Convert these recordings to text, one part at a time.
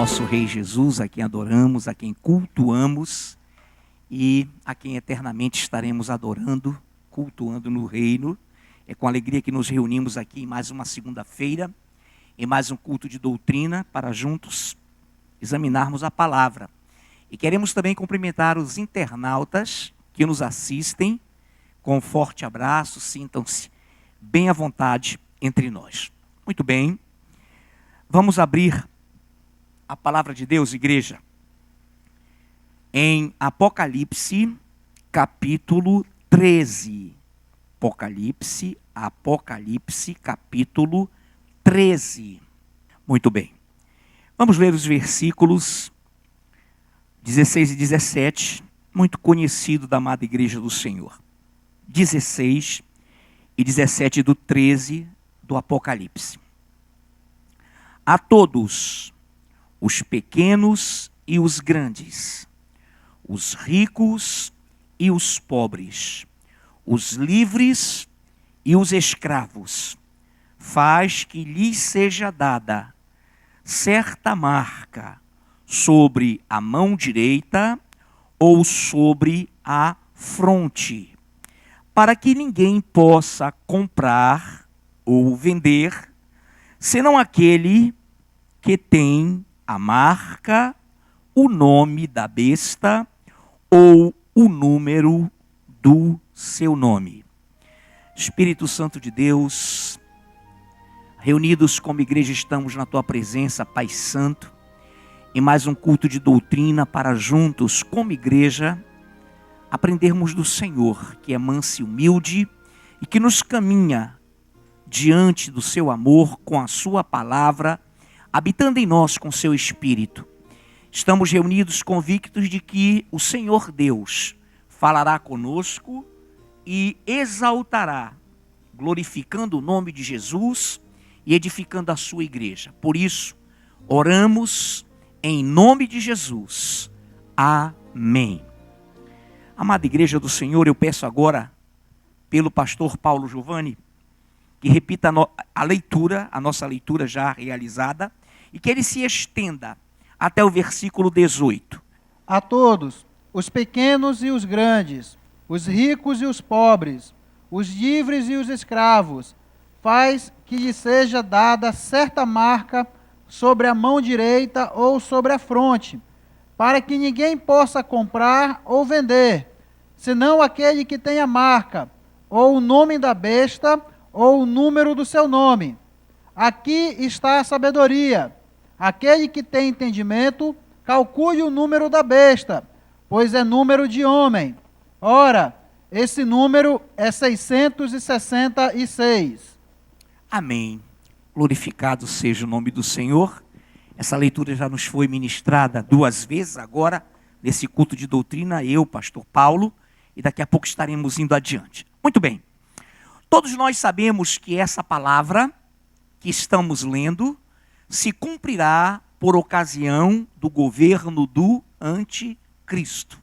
nosso Rei Jesus, a quem adoramos, a quem cultuamos e a quem eternamente estaremos adorando, cultuando no reino. É com alegria que nos reunimos aqui em mais uma segunda-feira, em mais um culto de doutrina, para juntos examinarmos a palavra. E queremos também cumprimentar os internautas que nos assistem, com um forte abraço, sintam-se bem à vontade entre nós. Muito bem, vamos abrir a palavra de Deus, igreja, em Apocalipse, capítulo 13. Apocalipse, capítulo 13. Muito bem. Vamos ler os versículos 16 e 17, muito conhecido da amada igreja do Senhor. 16 e 17 do 13 do Apocalipse. A todos, os pequenos e os grandes, os ricos e os pobres, os livres e os escravos, faz que lhes seja dada certa marca sobre a mão direita ou sobre a fronte, para que ninguém possa comprar ou vender, senão aquele que tem a marca, o nome da besta ou o número do seu nome. Espírito Santo de Deus, reunidos como igreja estamos na tua presença, Pai Santo, em mais um culto de doutrina para juntos, como igreja, aprendermos do Senhor, que é manso e humilde e que nos caminha diante do seu amor com a sua palavra, habitando em nós com seu Espírito. Estamos reunidos convictos de que o Senhor Deus falará conosco e exaltará, glorificando o nome de Jesus e edificando a sua igreja. Por isso, oramos em nome de Jesus. Amém. Amada igreja do Senhor, eu peço agora, pelo pastor Paulo Giovanni, que repita a leitura, a nossa leitura já realizada, e que ele se estenda até o versículo 18. A todos, os pequenos e os grandes, os ricos e os pobres, os livres e os escravos, faz que lhe seja dada certa marca sobre a mão direita ou sobre a fronte, para que ninguém possa comprar ou vender, senão aquele que tem a marca, ou o nome da besta, ou o número do seu nome. Aqui está a sabedoria. Aquele que tem entendimento, calcule o número da besta, pois é número de homem. Ora, esse número é 666. Amém. Glorificado seja o nome do Senhor. Essa leitura já nos foi ministrada 2 vezes agora, nesse culto de doutrina, eu, pastor Paulo, e daqui a pouco estaremos indo adiante. Muito bem. Todos nós sabemos que essa palavra que estamos lendo se cumprirá por ocasião do governo do anticristo.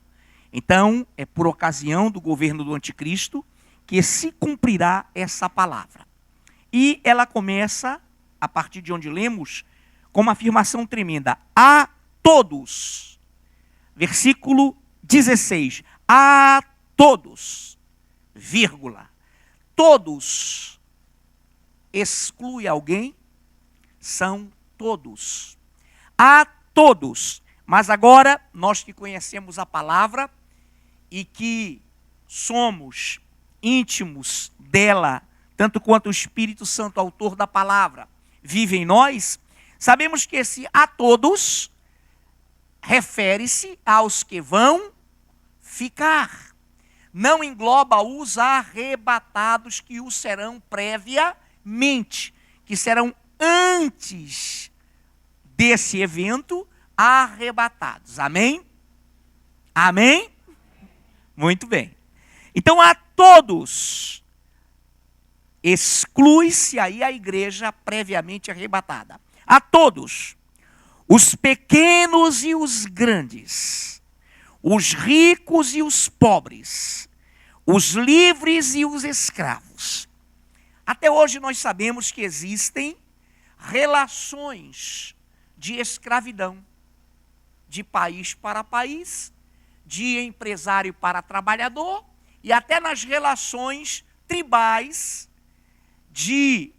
Então, é por ocasião do governo do anticristo que se cumprirá essa palavra. E ela começa, a partir de onde lemos, com uma afirmação tremenda. A todos. Versículo 16. A todos, vírgula. Todos exclui alguém? São todos. A todos. Mas agora, nós que conhecemos a palavra e que somos íntimos dela, tanto quanto o Espírito Santo, autor da palavra, vive em nós, sabemos que esse a todos refere-se aos que vão ficar. Não engloba os arrebatados que o serão previamente, que serão antes desse evento arrebatados. Amém? Amém? Muito bem. Então a todos exclui-se aí a igreja previamente arrebatada. A todos, os pequenos e os grandes, os ricos e os pobres, os livres e os escravos. Até hoje nós sabemos que existem relações de escravidão. de país para país, de empresário para trabalhador e até nas relações tribais de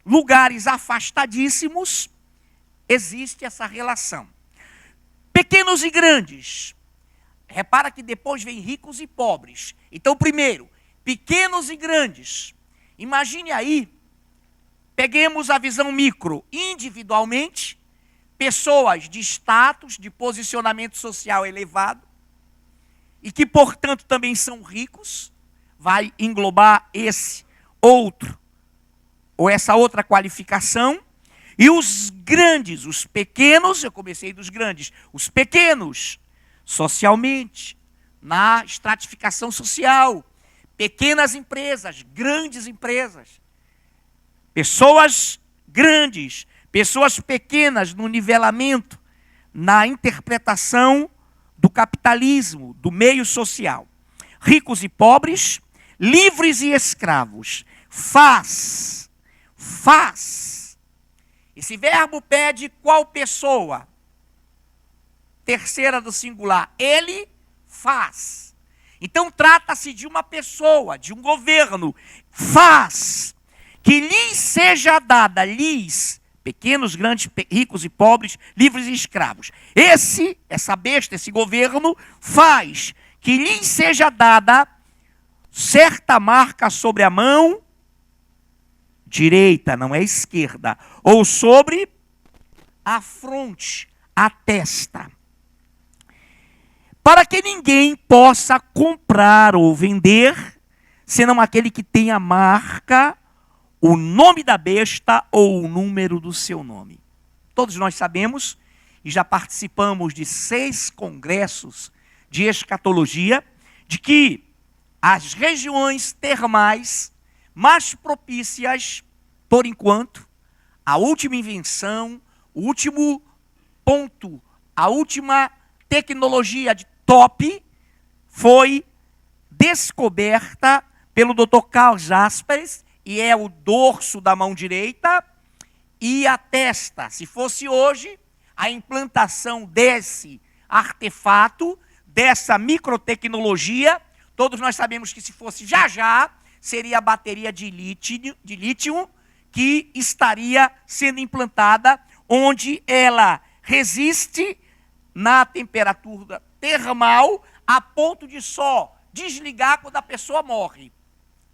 lugares afastadíssimos existe essa relação. Pequenos e grandes. Repara que depois vem ricos e pobres. Então, primeiro, pequenos e grandes. Imagine aí, peguemos a visão micro, individualmente, pessoas de status, de posicionamento social elevado, e que, portanto, também são ricos, vai englobar esse outro, ou essa outra qualificação, e os grandes, os pequenos, eu comecei dos grandes, os pequenos, socialmente, na estratificação social, pequenas empresas, grandes empresas, pessoas grandes, pessoas pequenas no nivelamento, na interpretação do capitalismo, do meio social. Ricos e pobres, livres e escravos. Faz. Esse verbo pede qual pessoa? Terceira do singular. Ele faz. Então trata-se de uma pessoa, de um governo. Faz que lhes seja dada, pequenos, grandes, ricos e pobres, livres e escravos. Essa besta, esse governo, faz que lhes seja dada certa marca sobre a mão direita, não é esquerda, ou sobre a fronte, a testa, para que ninguém possa comprar ou vender, senão aquele que tem a marca, o nome da besta ou o número do seu nome. Todos nós sabemos, e já participamos de 6 congressos de escatologia, de que as regiões termais mais propícias, por enquanto, a última invenção, o último ponto, a última tecnologia de top foi descoberta pelo Dr. Carl Jaspers, e é o dorso da mão direita e a testa. Se fosse hoje, a implantação desse artefato, dessa microtecnologia, todos nós sabemos que se fosse já, seria a bateria de lítio que estaria sendo implantada, onde ela resiste na temperatura termal a ponto de só desligar quando a pessoa morre.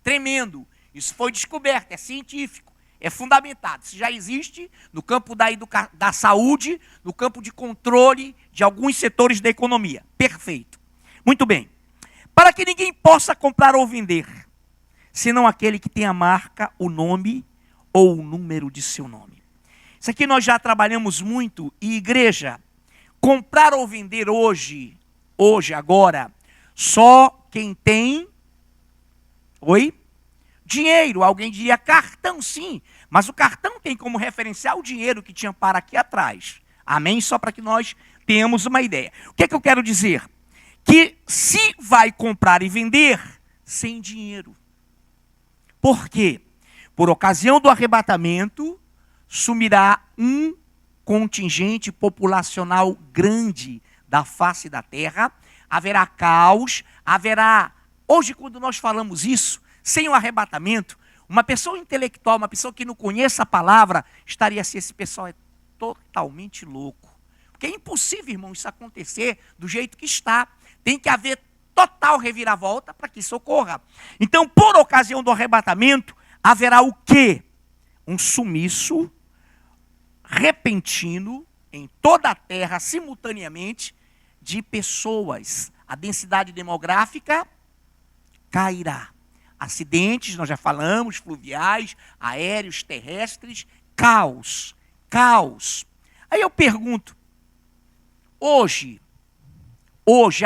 Tremendo. Isso foi descoberto, é científico, é fundamentado. Isso já existe no campo da saúde, no campo de controle de alguns setores da economia. Perfeito. Muito bem. Para que ninguém possa comprar ou vender, senão aquele que tem a marca, o nome ou o número de seu nome. Isso aqui nós já trabalhamos muito. E igreja, comprar ou vender hoje, agora, só quem tem... Oi? Dinheiro. Alguém diria cartão, sim. Mas o cartão tem como referencial o dinheiro que tinha para aqui atrás. Amém? Só para que nós tenhamos uma ideia. O que é que eu quero dizer? Que se vai comprar e vender sem dinheiro. Por quê? Por ocasião do arrebatamento, sumirá um contingente populacional grande da face da terra, haverá caos, haverá... Hoje, quando nós falamos isso, sem o arrebatamento, uma pessoa intelectual, uma pessoa que não conheça a palavra, estaria assim, esse pessoal é totalmente louco. Porque é impossível, irmão, isso acontecer do jeito que está. Tem que haver total reviravolta para que isso ocorra. Então, por ocasião do arrebatamento, haverá o quê? Um sumiço repentino em toda a terra, simultaneamente, de pessoas. A densidade demográfica cairá. Acidentes, nós já falamos, fluviais, aéreos, terrestres, caos. Aí eu pergunto, hoje,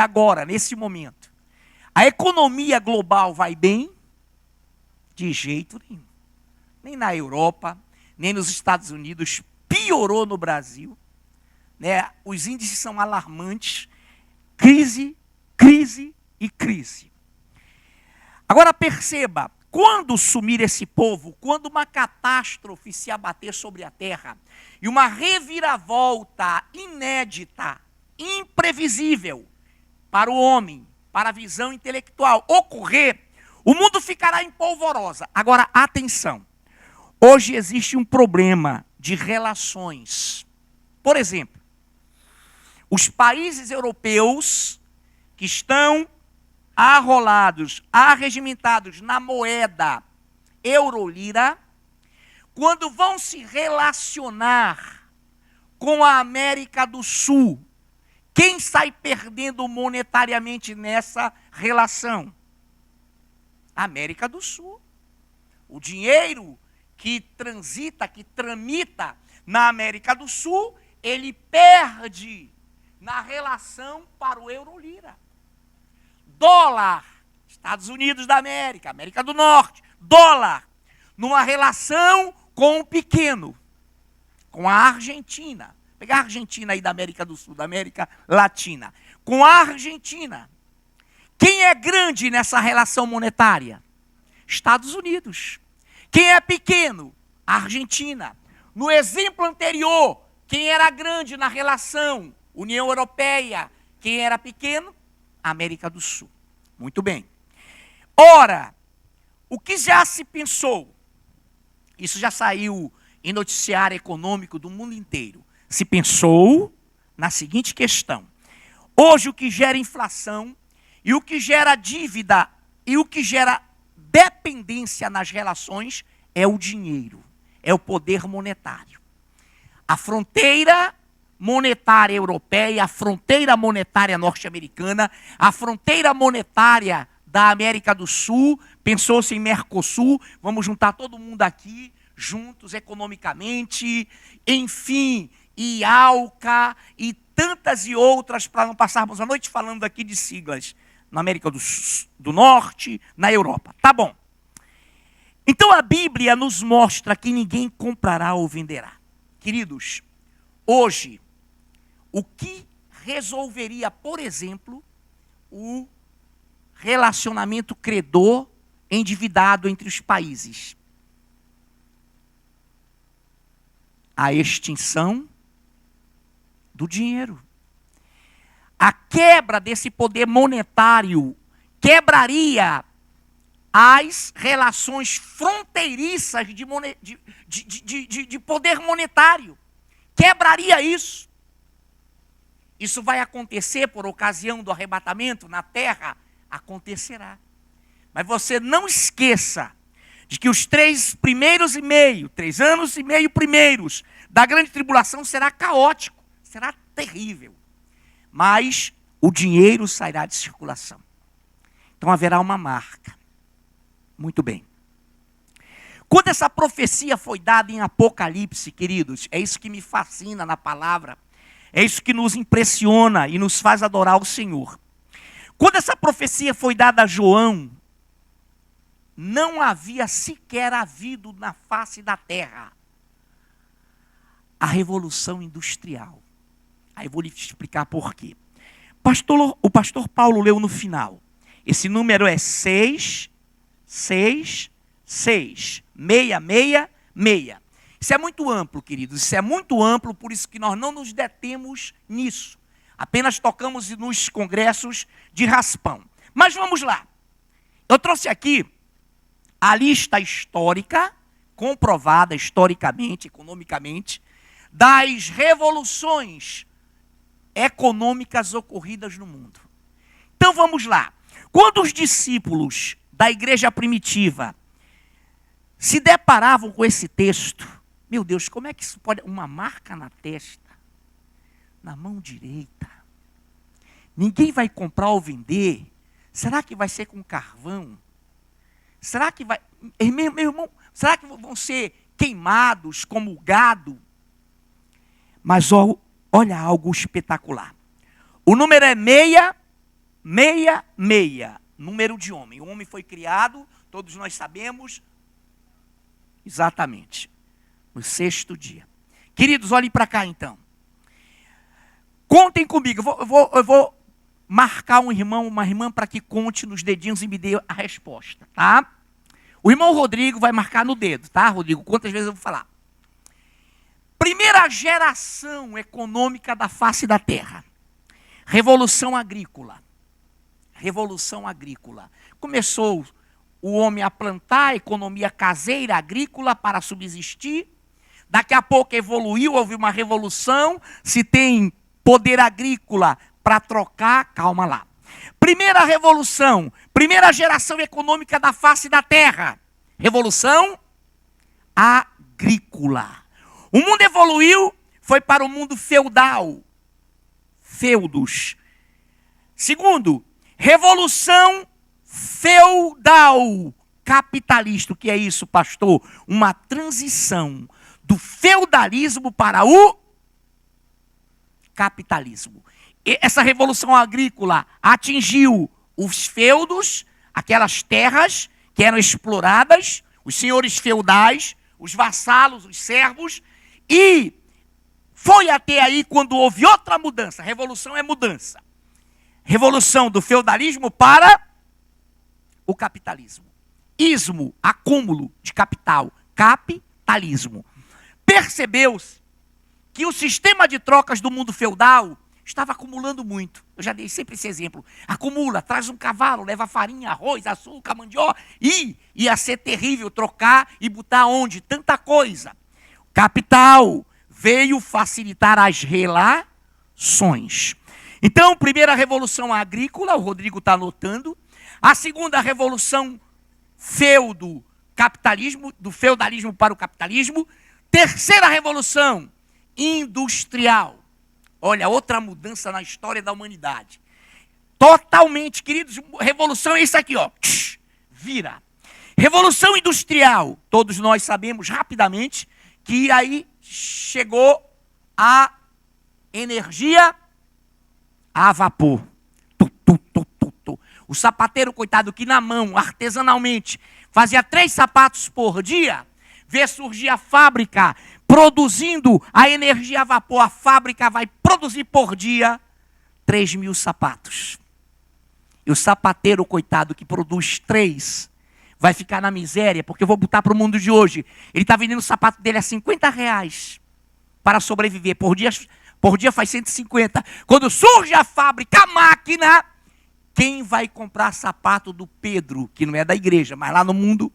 agora, nesse momento, a economia global vai bem? De jeito nenhum. Nem na Europa, nem nos Estados Unidos, piorou no Brasil. Né? Os índices são alarmantes. Crise. Agora perceba, quando sumir esse povo, quando uma catástrofe se abater sobre a terra, e uma reviravolta inédita imprevisível para o homem, para a visão intelectual, ocorrer, o mundo ficará em polvorosa. Agora, atenção. Hoje existe um problema de relações. Por exemplo, os países europeus que estão arrolados, arregimentados na moeda euro-lira, quando vão se relacionar com a América do Sul, quem sai perdendo monetariamente nessa relação? A América do Sul. O dinheiro que transita, que tramita na América do Sul, ele perde na relação para o euro-lira. Dólar, Estados Unidos da América, América do Norte, dólar, numa relação com o pequeno, com a Argentina. Pegar a Argentina aí da América do Sul, da América Latina. Com a Argentina. Quem é grande nessa relação monetária? Estados Unidos. Quem é pequeno? A Argentina. No exemplo anterior, quem era grande na relação? União Europeia. Quem era pequeno? América do Sul. Muito bem. Ora, o que já se pensou? Isso já saiu em noticiário econômico do mundo inteiro. Se pensou na seguinte questão. Hoje o que gera inflação e o que gera dívida e o que gera dependência nas relações é o dinheiro, é o poder monetário. A fronteira monetária europeia, a fronteira monetária norte-americana, a fronteira monetária da América do Sul, pensou-se em Mercosul, vamos juntar todo mundo aqui, juntos economicamente, enfim, e ALCA, e tantas e outras, para não passarmos a noite falando aqui de siglas, na América do Norte, na Europa. Tá bom. Então a Bíblia nos mostra que ninguém comprará ou venderá. Queridos, hoje, o que resolveria, por exemplo, o relacionamento credor-endividado entre os países? A extinção do dinheiro. A quebra desse poder monetário quebraria as relações fronteiriças de poder monetário. Quebraria isso. Isso vai acontecer por ocasião do arrebatamento na terra? Acontecerá. Mas você não esqueça de que os 3 anos e meio primeiros da grande tribulação será caótico, será terrível. Mas o dinheiro sairá de circulação. Então haverá uma marca. Muito bem. Quando essa profecia foi dada em Apocalipse, queridos, é isso que me fascina na palavra, é isso que nos impressiona e nos faz adorar o Senhor. Quando essa profecia foi dada a João, não havia sequer havido na face da terra a Revolução Industrial. Aí eu vou lhe explicar por quê. O pastor Paulo leu no final. Esse número é 666, 666. Isso é muito amplo, queridos. Isso é muito amplo, por isso que nós não nos detemos nisso. Apenas tocamos nos congressos de raspão. Mas vamos lá. Eu trouxe aqui a lista histórica, comprovada historicamente, economicamente, das revoluções econômicas ocorridas no mundo. Então vamos lá. Quando os discípulos da igreja primitiva se deparavam com esse texto, meu Deus, como é que isso pode... Uma marca na testa, na mão direita. Ninguém vai comprar ou vender. Será que vai ser com carvão? Será que vai... Meu irmão, será que vão ser queimados como gado? Mas olha algo espetacular. O número é 666, número de homem. O homem foi criado, todos nós sabemos, exatamente, no 6º dia. Queridos, olhem para cá então. Contem comigo, eu vou marcar um irmão, uma irmã para que conte nos dedinhos e me dê a resposta, tá? O irmão Rodrigo vai marcar no dedo, tá, Rodrigo? Quantas vezes eu vou falar? Primeira geração econômica da face da terra. Revolução agrícola. Revolução agrícola. Começou o homem a plantar, a economia caseira, agrícola, para subsistir. Daqui a pouco evoluiu, houve uma revolução. Se tem poder agrícola para trocar, calma lá. Primeira revolução, primeira geração econômica da face da terra. Revolução agrícola. O mundo evoluiu, foi para o mundo feudal. Feudos. Segundo, revolução feudal capitalista. O que é isso, pastor? Uma transição do feudalismo para o capitalismo. E essa revolução agrícola atingiu os feudos, aquelas terras que eram exploradas, os senhores feudais, os vassalos, os servos, e foi até aí quando houve outra mudança. Revolução é mudança. Revolução do feudalismo para o capitalismo. Ismo, acúmulo de capital. Capitalismo. Percebeu-se que o sistema de trocas do mundo feudal estava acumulando muito. Eu já dei sempre esse exemplo. Acumula, traz um cavalo, leva farinha, arroz, açúcar, mandioca. E ia ser terrível trocar e botar onde? Tanta coisa. Capital veio facilitar as relações. Então, primeira revolução agrícola, o Rodrigo está anotando. A segunda revolução feudo-capitalismo, do feudalismo para o capitalismo. Terceira revolução industrial. Olha, outra mudança na história da humanidade. Totalmente, queridos, revolução é isso aqui, ó. Vira. Revolução industrial. Todos nós sabemos rapidamente que aí chegou a energia a vapor. O sapateiro, coitado, que na mão, artesanalmente, fazia 3 sapatos por dia, vê surgir a fábrica produzindo a energia a vapor. A fábrica vai produzir por dia 3.000 sapatos. E o sapateiro, coitado, que produz 3, vai ficar na miséria, porque eu vou botar para o mundo de hoje. Ele está vendendo o sapato dele a R$50 para sobreviver. Por dia faz 150. Quando surge a fábrica, a máquina, quem vai comprar sapato do Pedro, que não é da igreja, mas lá no mundo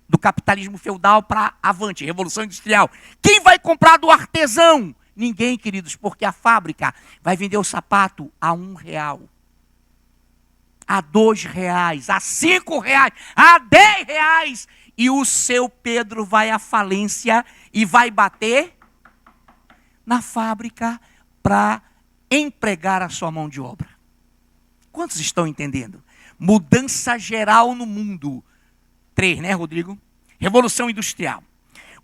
do capitalismo feudal para avante, revolução industrial. Quem vai comprar do artesão? Ninguém, queridos, porque a fábrica vai vender o sapato a R$1, a R$2, a R$5, a R$10. E o seu Pedro vai à falência e vai bater na fábrica para empregar a sua mão de obra. Quantos estão entendendo? Mudança geral no mundo. 3, né, Rodrigo? Revolução industrial.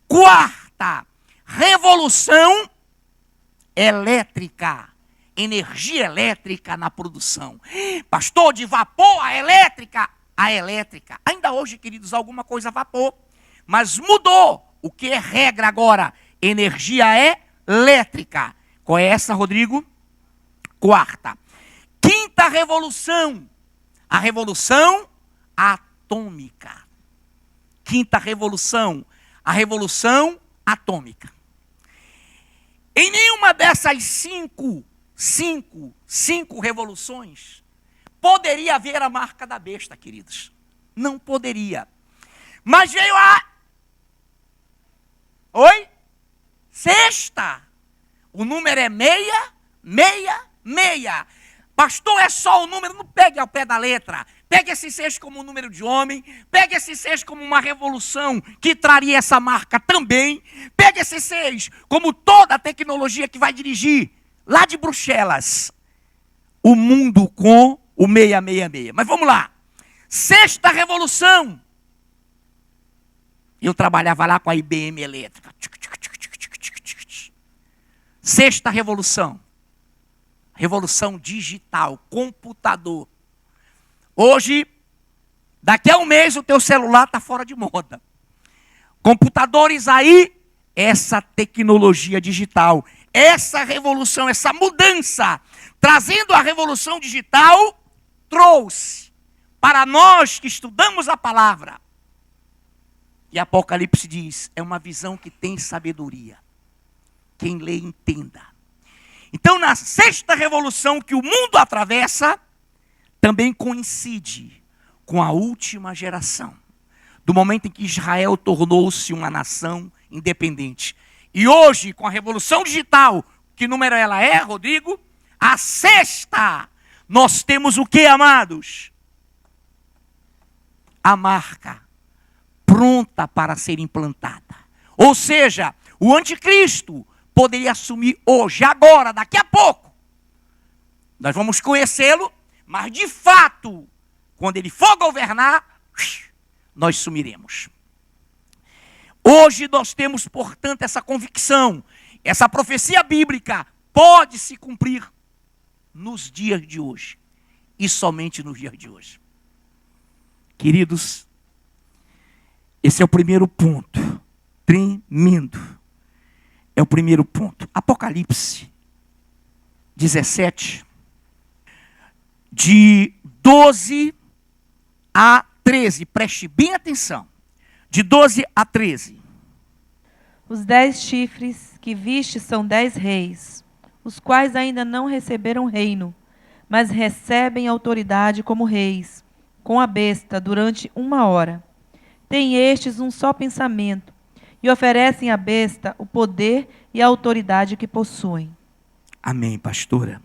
Quarta, revolução elétrica. Energia elétrica na produção. Pastor, de vapor a elétrica. A elétrica. Ainda hoje, queridos, alguma coisa a vapor. Mas mudou. O que é regra agora? Energia elétrica. Qual é essa, Rodrigo? Quarta. Quinta revolução. A revolução atômica. Quinta revolução. A revolução atômica. Em nenhuma dessas cinco revoluções poderia haver a marca da besta, queridos. Não poderia. Mas veio a... Oi? Sexta. O número é 666. Pastor, é só o número? Não pegue ao pé da letra. Pegue esse 6 como um número de homem. Pegue esse 6 como uma revolução que traria essa marca também. Pegue esse 6 como toda a tecnologia que vai dirigir lá de Bruxelas o mundo com o 666. Mas vamos lá. Sexta revolução. Eu trabalhava lá com a IBM elétrica. Sexta revolução. Revolução digital, computador. Hoje, daqui a um mês, o teu celular está fora de moda. Computadores aí, essa tecnologia digital, essa revolução, essa mudança, trazendo a revolução digital, trouxe para nós que estudamos a palavra. E Apocalipse diz, é uma visão que tem sabedoria. Quem lê, entenda. Então, na sexta revolução que o mundo atravessa, também coincide com a última geração, do momento em que Israel tornou-se uma nação independente. E hoje, com a revolução digital, que número ela é, Rodrigo? A sexta. Nós temos o que, amados? A marca pronta para ser implantada. Ou seja, o anticristo poderia assumir hoje, agora, daqui a pouco. Nós vamos conhecê-lo, mas de fato, quando ele for governar, nós sumiremos. Hoje nós temos, portanto, essa convicção, essa profecia bíblica pode se cumprir nos dias de hoje, e somente nos dias de hoje. Queridos, esse é o primeiro ponto, tremendo. É o primeiro ponto. Apocalipse 17, de 12 a 13, preste bem atenção, de 12 a 13. Os 10 chifres que viste são 10 reis, os quais ainda não receberam reino, mas recebem autoridade como reis, com a besta durante 1 hora. Têm estes um só pensamento, e oferecem à besta o poder e a autoridade que possuem. Amém, pastora.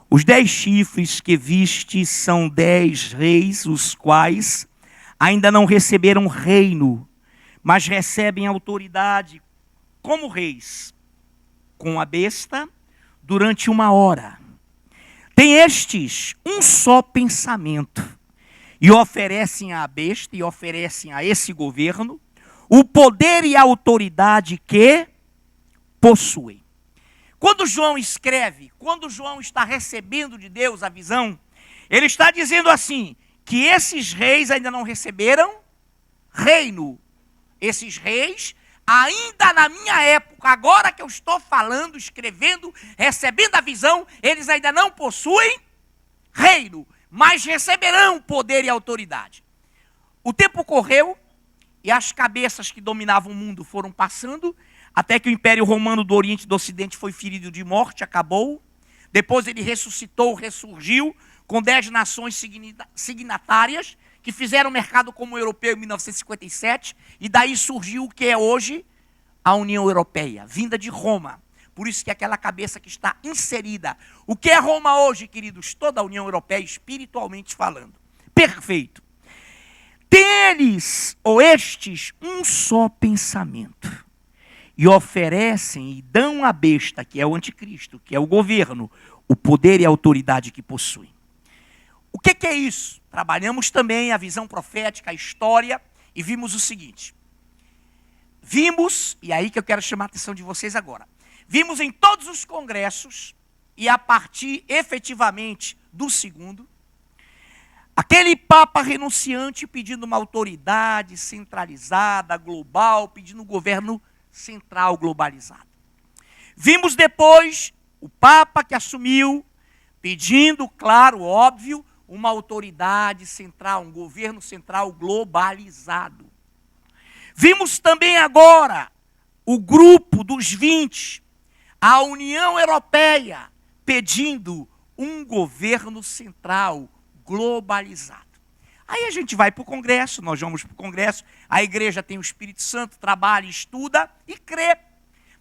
Os 10 chifres que viste são 10 reis, os quais ainda não receberam reino, mas recebem autoridade como reis, com a besta durante 1 hora. Tem estes um só pensamento, e oferecem à besta, e oferecem a esse governo, o poder e a autoridade que possuem. Quando João escreve, quando João está recebendo de Deus a visão, ele está dizendo assim, que esses reis ainda não receberam reino. Esses reis, ainda na minha época, agora que eu estou falando, escrevendo, recebendo a visão, eles ainda não possuem reino, mas receberão poder e autoridade. O tempo correu e as cabeças que dominavam o mundo foram passando, até que o Império Romano do Oriente e do Ocidente foi ferido de morte, acabou. Depois ele ressuscitou, ressurgiu, com 10 nações signatárias, que fizeram o mercado como europeu em 1957, e daí surgiu o que é hoje a União Europeia, vinda de Roma. Por isso que é aquela cabeça que está inserida. O que é Roma hoje, queridos? Toda a União Europeia, espiritualmente falando. Perfeito. Tem eles, ou estes, um só pensamento. E oferecem e dão à besta, que é o anticristo, que é o governo, o poder e a autoridade que possuem. O que é isso? Trabalhamos também a visão profética, a história, e vimos o seguinte. Vimos, e aí que eu quero chamar a atenção de vocês agora, vimos em todos os congressos, e a partir efetivamente do segundo, aquele Papa renunciante pedindo uma autoridade centralizada, global, pedindo um governo central globalizado. Vimos depois o Papa que assumiu, pedindo, claro, óbvio, uma autoridade central, um governo central globalizado. Vimos também agora o grupo dos 20, a União Europeia, pedindo um governo central globalizado. Aí a gente vai para o Congresso, nós vamos para o Congresso, a igreja tem o Espírito Santo, trabalha, estuda e crê.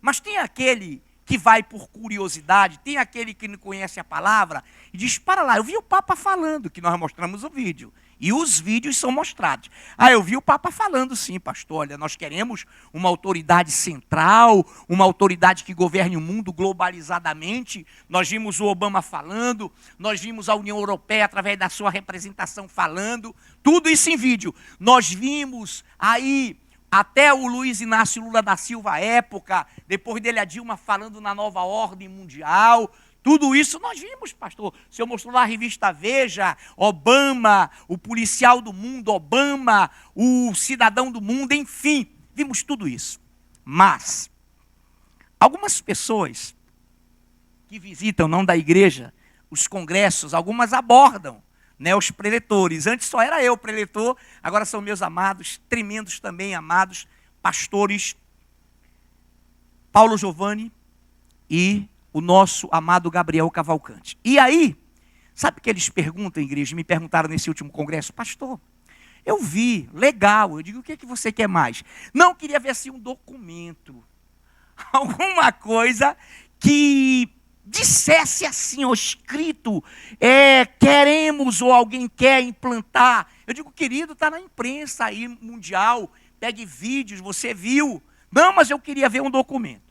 Mas tem aquele que vai por curiosidade, tem aquele que não conhece a palavra e diz, para lá, eu vi o Papa falando, que nós mostramos o vídeo. E os vídeos são mostrados. Ah, eu vi o Papa falando sim, pastor, olha, nós queremos uma autoridade central, uma autoridade que governe o mundo globalizadamente. Nós vimos o Obama falando, nós vimos a União Europeia através da sua representação falando, tudo isso em vídeo. Nós vimos aí até o Luiz Inácio Lula da Silva à época, depois dele a Dilma falando na nova ordem mundial. Tudo isso nós vimos, pastor. O senhor mostrou lá a revista Veja, Obama, o policial do mundo, Obama, o cidadão do mundo, enfim, vimos tudo isso. Mas, algumas pessoas que visitam, não da igreja, os congressos, algumas abordam, né, os preletores. Antes só era eu preletor, agora são meus amados, tremendos também amados, pastores, Paulo Giovanni e o nosso amado Gabriel Cavalcante. E aí, sabe o que eles perguntam, igreja? Me perguntaram nesse último congresso, pastor, eu vi, legal, eu digo, o que é que você quer mais? Não, queria ver assim um documento, alguma coisa que dissesse assim, ó, escrito, queremos ou alguém quer implantar. Eu digo, querido, está na imprensa aí mundial, pegue vídeos, você viu. Não, mas eu queria ver um documento.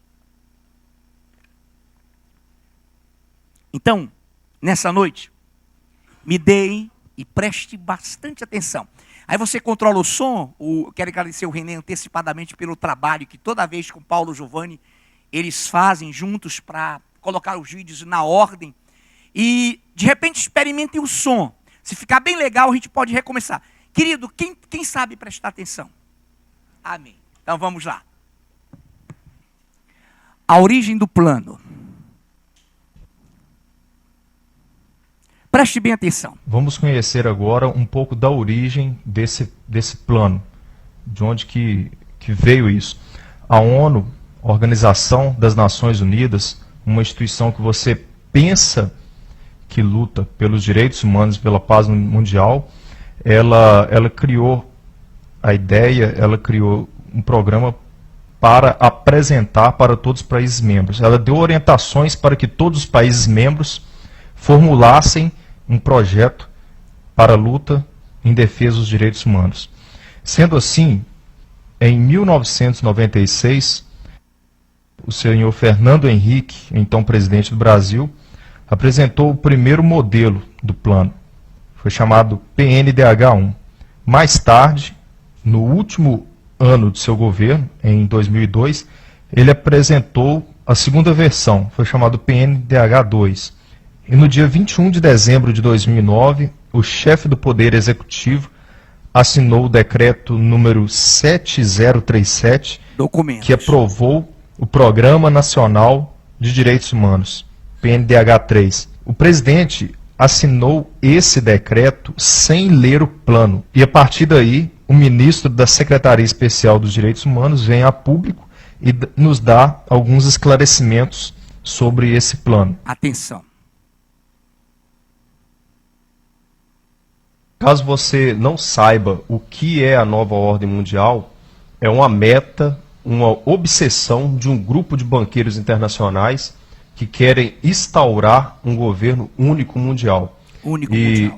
Então, nessa noite, me deem e preste bastante atenção. Aí você controla o som, quero agradecer o René antecipadamente pelo trabalho que toda vez com Paulo e Giovanni, eles fazem juntos para colocar os vídeos na ordem. E, de repente, experimentem o som. Se ficar bem legal, a gente pode recomeçar. Querido, quem sabe prestar atenção? Amém. Então, vamos lá. A origem do plano. Preste bem atenção. Vamos conhecer agora um pouco da origem desse plano, de onde que veio isso. A ONU, Organização das Nações Unidas, uma instituição que você pensa que luta pelos direitos humanos, pela paz mundial, ela criou a ideia, ela criou um programa para apresentar para todos os países membros. Ela deu orientações para que todos os países membros formulassem um projeto para a luta em defesa dos direitos humanos. Sendo assim, em 1996, o senhor Fernando Henrique, então presidente do Brasil, apresentou o primeiro modelo do plano. Foi chamado PNDH-1. Mais tarde, no último ano de seu governo, em 2002, ele apresentou a segunda versão, foi chamado PNDH-2. E no dia 21 de dezembro de 2009, o chefe do Poder Executivo assinou o decreto número 7037, que aprovou o Programa Nacional de Direitos Humanos, PNDH3. O presidente assinou esse decreto sem ler o plano. E a partir daí, o ministro da Secretaria Especial dos Direitos Humanos vem a público e nos dá alguns esclarecimentos sobre esse plano. Atenção. Caso você não saiba o que é a nova ordem mundial, é uma meta, uma obsessão de um grupo de banqueiros internacionais que querem instaurar um governo único mundial.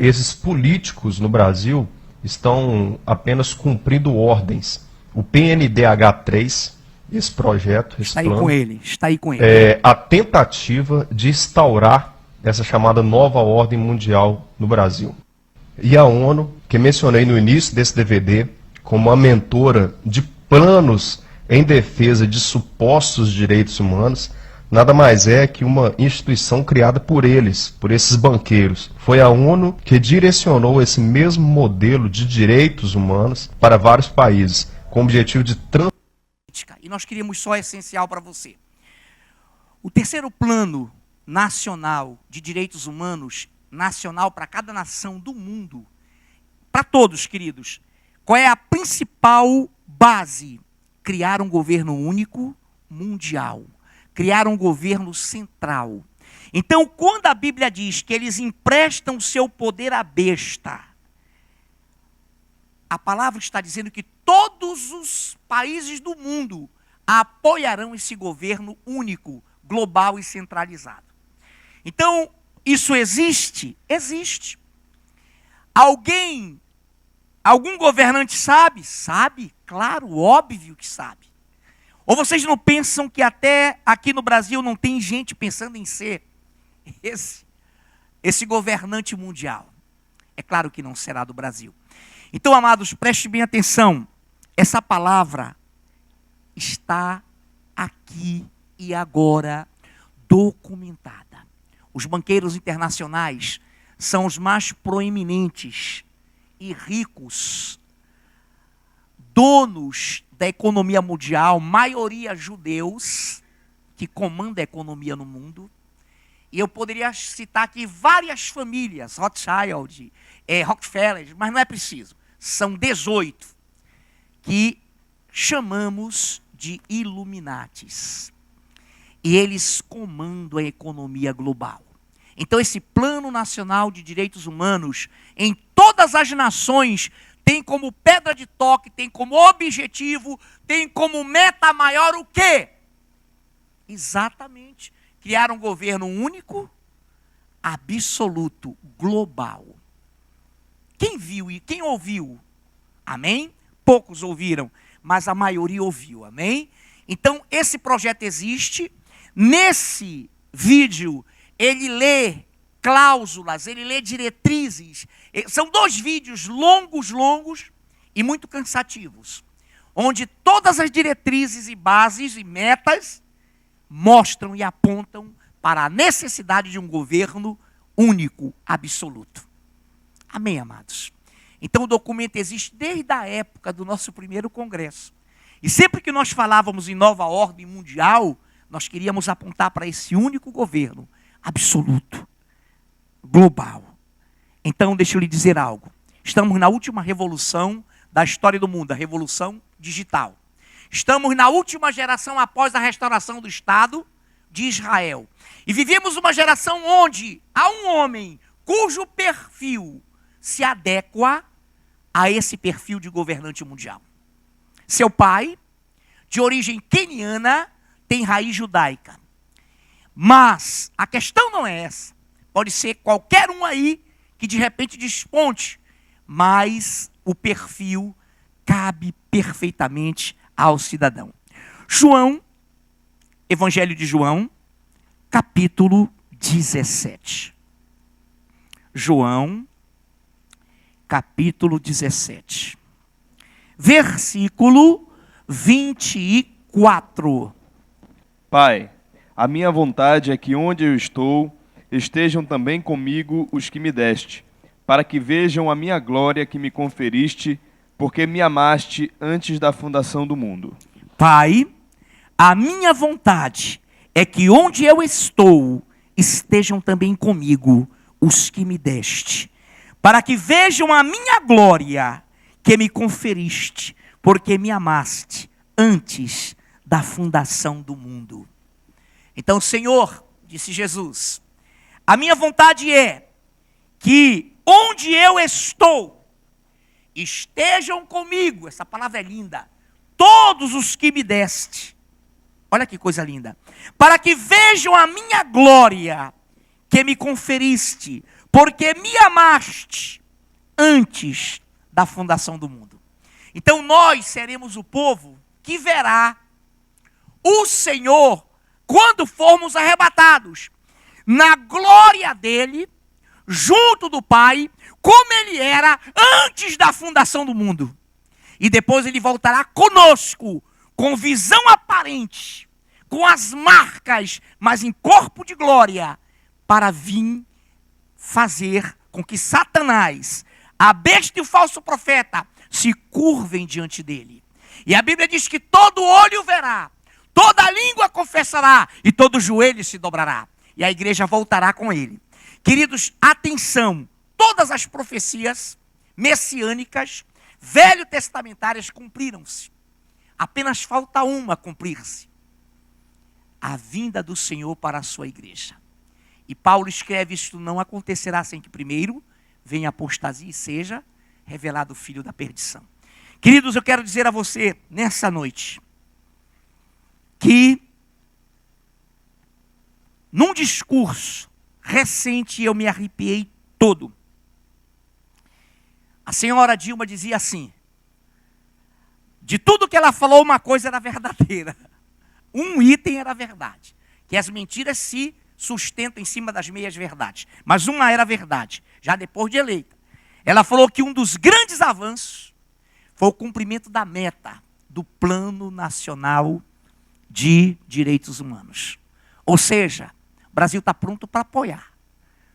Esses políticos no Brasil estão apenas cumprindo ordens. O PNDH3, esse projeto, esse plano, está aí com ele. É a tentativa de instaurar essa chamada nova ordem mundial no Brasil. E a ONU, que mencionei no início desse DVD, como a mentora de planos em defesa de supostos direitos humanos, nada mais é que uma instituição criada por eles, por esses banqueiros. Foi a ONU que direcionou esse mesmo modelo de direitos humanos para vários países, com o objetivo de E nós queríamos só essencial para você. O terceiro plano nacional de direitos humanos, nacional para cada nação do mundo, para todos, queridos, qual é a principal base? Criar um governo único mundial, criar um governo central. Então, quando a Bíblia diz que eles emprestam seu poder à besta, a palavra está dizendo que todos os países do mundo apoiarão esse governo único, global e centralizado. Então, isso existe? Existe. Algum governante sabe? Sabe, claro, óbvio que sabe. Ou vocês não pensam que até aqui no Brasil não tem gente pensando em ser esse governante mundial? É claro que não será do Brasil. Então, amados, preste bem atenção. Essa palavra está aqui e agora documentada. Os banqueiros internacionais são os mais proeminentes e ricos, donos da economia mundial, maioria judeus, que comanda a economia no mundo. E eu poderia citar aqui várias famílias, Rothschild, Rockefeller, mas não é preciso. São 18 que chamamos de Illuminatis. e eles comandam a economia global. Então esse Plano Nacional de Direitos Humanos, em todas as nações, tem como pedra de toque, tem como objetivo, tem como meta maior o quê? Exatamente, criar um governo único, absoluto, global. Quem viu e quem ouviu? Amém? Poucos ouviram, mas a maioria ouviu, amém? Então esse projeto existe. Nesse vídeo ele lê cláusulas, ele lê diretrizes. São 2 vídeos longos e muito cansativos, onde todas as diretrizes e bases e metas mostram e apontam para a necessidade de um governo único, absoluto. Amém, amados? Então o documento existe desde a época do nosso primeiro congresso. E sempre que nós falávamos em nova ordem mundial, nós queríamos apontar para esse único governo absoluto, global. Então, deixa eu lhe dizer algo. Estamos na última revolução da história do mundo, a revolução digital. Estamos na última geração após a restauração do Estado de Israel. E vivemos uma geração onde há um homem cujo perfil se adequa a esse perfil de governante mundial. Seu pai, de origem queniana, tem raiz judaica. Mas a questão não é essa. Pode ser qualquer um aí que de repente desponte, mas o perfil cabe perfeitamente ao cidadão. João, Evangelho de João, capítulo 17. João, capítulo 17. Versículo 24. Pai, a minha vontade é que onde eu estou, estejam também comigo os que me deste, para que vejam a minha glória que me conferiste, porque me amaste antes da fundação do mundo. Pai, a minha vontade é que onde eu estou, estejam também comigo os que me deste, para que vejam a minha glória que me conferiste, porque me amaste antes da fundação do mundo. Então, Senhor, disse Jesus, a minha vontade é que onde eu estou, estejam comigo, essa palavra é linda, todos os que me deste. Olha que coisa linda. Para que vejam a minha glória que me conferiste, porque me amaste antes da fundação do mundo. Então nós seremos o povo que verá o Senhor quando formos arrebatados, na glória dele, junto do Pai, como ele era antes da fundação do mundo. E depois ele voltará conosco, com visão aparente, com as marcas, mas em corpo de glória, para vir fazer com que Satanás, a besta e o falso profeta, se curvem diante dele. E a Bíblia diz que todo olho verá, toda língua confessará e todo joelho se dobrará. E a igreja voltará com ele. Queridos, atenção, todas as profecias messiânicas, velho-testamentárias cumpriram-se. Apenas falta uma cumprir-se. A vinda do Senhor para a sua igreja. E Paulo escreve, isto não acontecerá sem que primeiro venha a apostasia e seja revelado o filho da perdição. Queridos, eu quero dizer a você, nessa noite, que num discurso recente eu me arrepiei todo. A senhora Dilma dizia assim, de tudo que ela falou, uma coisa era verdadeira. Um item era verdade, que as mentiras se sustentam em cima das meias verdades. Mas uma era verdade, já depois de eleita. Ela falou que um dos grandes avanços foi o cumprimento da meta do Plano Nacional de Direitos Humanos. Ou seja, o Brasil está pronto para apoiar.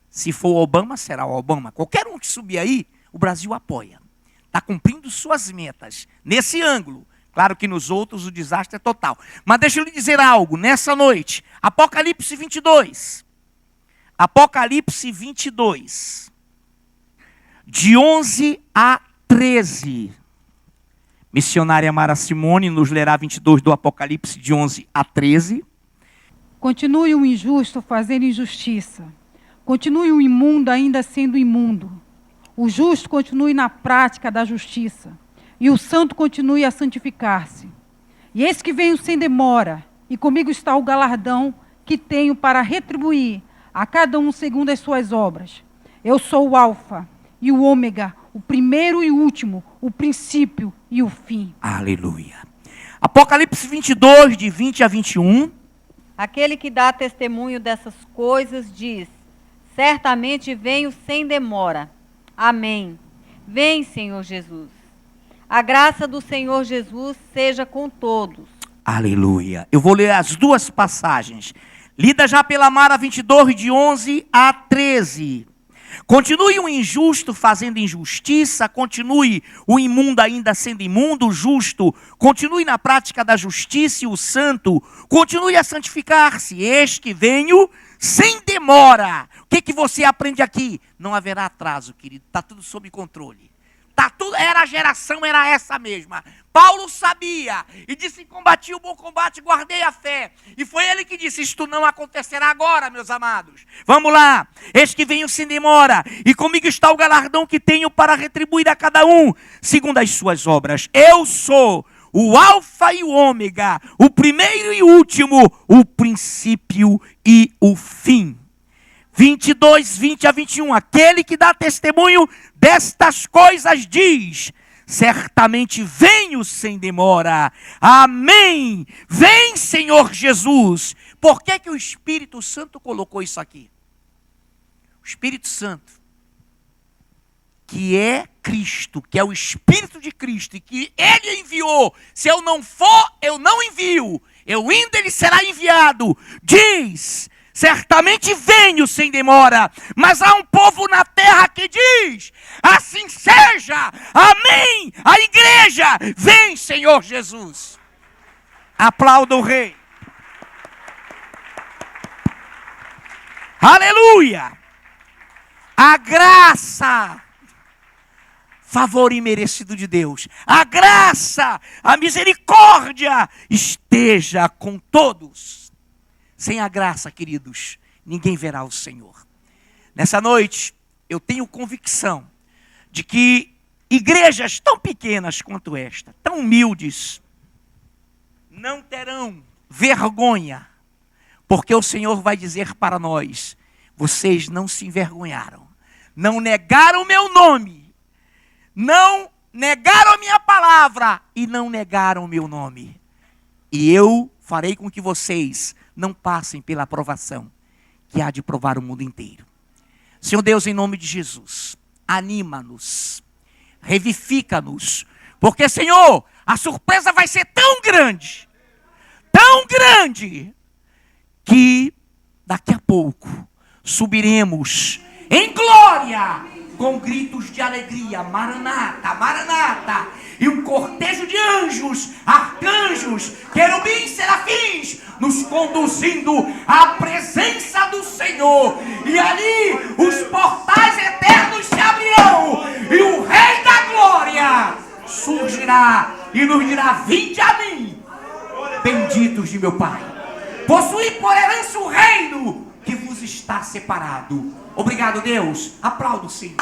Se for o Obama, será o Obama. Qualquer um que subir aí, o Brasil apoia. Está cumprindo suas metas. Nesse ângulo. Claro que nos outros o desastre é total. Mas deixa eu lhe dizer algo. Nessa noite, Apocalipse 22. Apocalipse 22. De 11 a 13. Missionária Mara Simone nos lerá 22 do Apocalipse de 11 a 13. Continue o injusto fazendo injustiça. Continue o imundo ainda sendo imundo. O justo continue na prática da justiça. E o santo continue a santificar-se. E eis que venho sem demora, e comigo está o galardão que tenho para retribuir a cada um segundo as suas obras. Eu sou o Alfa e o Ômega, o primeiro e o último, o princípio e o fim. Aleluia. Apocalipse 22, de 20 a 21. Aquele que dá testemunho dessas coisas diz: certamente venho sem demora. Amém. Vem, Senhor Jesus. A graça do Senhor Jesus seja com todos. Aleluia. Eu vou ler as duas passagens. Lida já pela Mara 22, de 11 a 13. Continue o injusto fazendo injustiça, continue o imundo ainda sendo imundo, o justo continue na prática da justiça e o santo continue a santificar-se. Eis que venho sem demora. O que você aprende aqui? Não haverá atraso, querido, está tudo sob controle. A geração era essa mesma. Paulo sabia e disse: combati o bom combate, guardei a fé. E foi ele que disse: isto não acontecerá agora, meus amados. Vamos lá. Eis que venho sem demora, e comigo está o galardão que tenho para retribuir a cada um segundo as suas obras. Eu sou o Alfa e o Ômega, o primeiro e o último, o princípio e o fim. 22, 20 a 21. Aquele que dá testemunho destas coisas diz: certamente venho sem demora. Amém. Vem, Senhor Jesus. Por que o Espírito Santo colocou isso aqui? O Espírito Santo, que é Cristo, que é o Espírito de Cristo, e que Ele enviou. Se eu não for, eu não envio. Eu indo, Ele será enviado. Diz: certamente venho sem demora, mas há um povo na terra que diz: assim seja, amém. A igreja, vem, Senhor Jesus. Aplauda o Rei. Aleluia. A graça, favor imerecido de Deus, a graça, a misericórdia esteja com todos. Sem a graça, queridos, ninguém verá o Senhor. Nessa noite, eu tenho convicção de que igrejas tão pequenas quanto esta, tão humildes, não terão vergonha, porque o Senhor vai dizer para nós: vocês não se envergonharam, não negaram o meu nome, não negaram a minha palavra e não negaram o meu nome. E eu farei com que vocês não passem pela aprovação que há de provar o mundo inteiro. Senhor Deus, em nome de Jesus, anima-nos, revifica-nos, porque, Senhor, a surpresa vai ser tão grande, que daqui a pouco subiremos em glória, com gritos de alegria: Maranata, Maranata, e um cortejo de anjos, arcanjos, querubins, serafins, nos conduzindo à presença do Senhor. E ali os portais eternos se abrirão, e o Rei da Glória surgirá e nos dirá: vinde a mim, benditos de meu Pai, possuí por herança o reino que vos está separado. Obrigado, Deus. Aplaudo, Senhor.